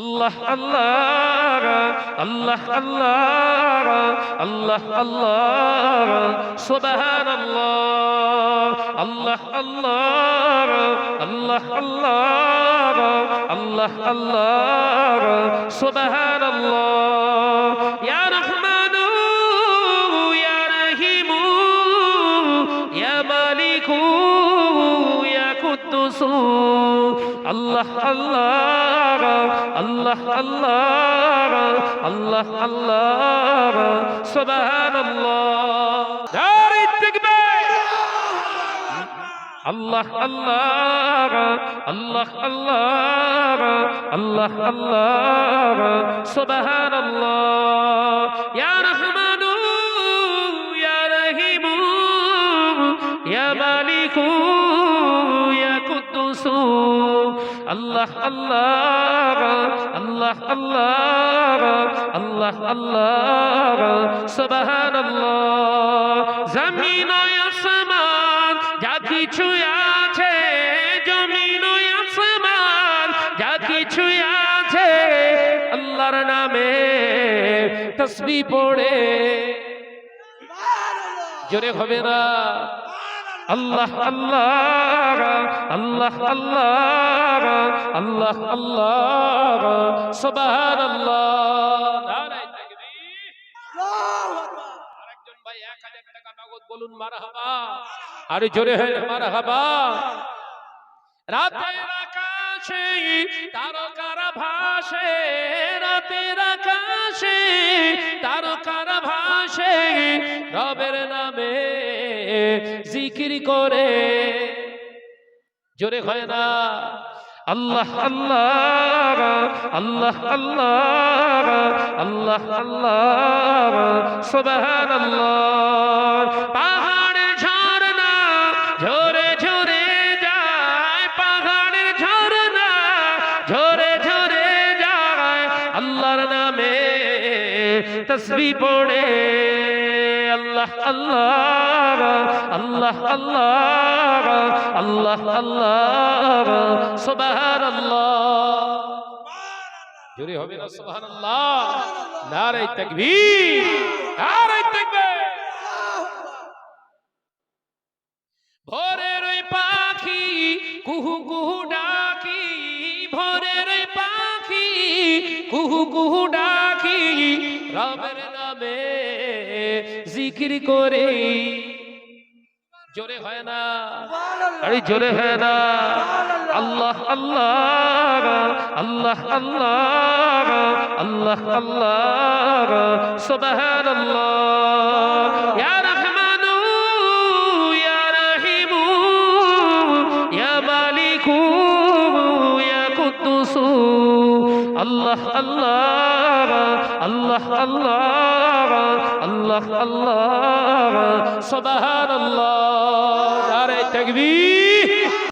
আল্লাহ আল্লাহ আল্লাহ আল্লাহ আল্লাহ আল্লাহ সুবহানাল্লাহ আল্লাহ আল্লাহ আল্লাহ আল্লাহ আল্লাহ আল্লাহ সুবহানাল্লাহ ইয়া রহমানু ইয়া রহিমু ইয়া মালিকু ইয়া কুদ্দুসু আল্লাহ আল্লাহ আল্লাহ আল্লাহ আল্লাহ আল্লাহ সুবহানাল্লাহ নারে তাকবীর আল্লাহ আল্লাহ আল্লাহ আল্লাহ আল্লাহ আল্লাহ সুবহানাল্লাহ ইয়া রহমানু ইয়া রহিমু ইয়া মালিকু ইয়া কুদ্দুসু আল্লাহ আল্লাহ আল্লাহ আল্লাহ আল্লাহ আল্লাহ সুবহানাল্লাহ জমিন ও আসমান যা কিছু আছে জমিন ও আসমান যা কিছু আছে আল্লাহর নামে তাসবিহ পড়ে জোরে হবে না আল্লাহ আল্লাহ আল্লাহ আল্লাহ আল্লাহ আল্লাহ সুবহানাল্লাহ নারে তাকবীর আল্লাহু আকবার আরেকজন ভাই 1000 টাকা নগদ বলুন মারহাবা আরে জোরে হয় মারহাবা রাতের আকাশে তারকারা ভাসে রাতের আকাশে তারকারা ভাসে রবের নামে জিকির করে জোরে হয় না আল্লাহ আল্লাহ আল্লাহ আল্লাহ আল্লাহ আল্লাহ সুবহানাল্লাহ পাহাড়ে ঝরনা ঝরে ঝরে যায় পাহাড়ে ঝরনা ঝরে ঝরে যায় আল্লাহর নামে তাসবিহ পড়ে আল্লাহ আল্লাহ আল্লাহ আল্লাহ আল্লাহ আল্লাহ সুবহানাল্লাহ জোরে হবে না সুবহানাল্লাহ নারে তাকবীর নারে তাকবীর ভোরের ওই পাখি কুহু কুহু ডাকি ভোরের ওই পাখি কুহু কুহু ডাকি রবের নামে জিকির করে জোরে হয় না আরে জোরে হয় না আল্লাহ আল্লাহ আল্লাহ আল্লাহ আল্লাহ আল্লাহ সুবহানাল্লাহ ইয়া রহমানু ইয়া রহিমু ইয়া মালিকু ইয়া কুদ্দুসু আল্লাহ আল্লাহ আল্লাহ আল্লাহ আল্লাহ আল্লাহ সুবহানাল্লাহ নারে তাকবীর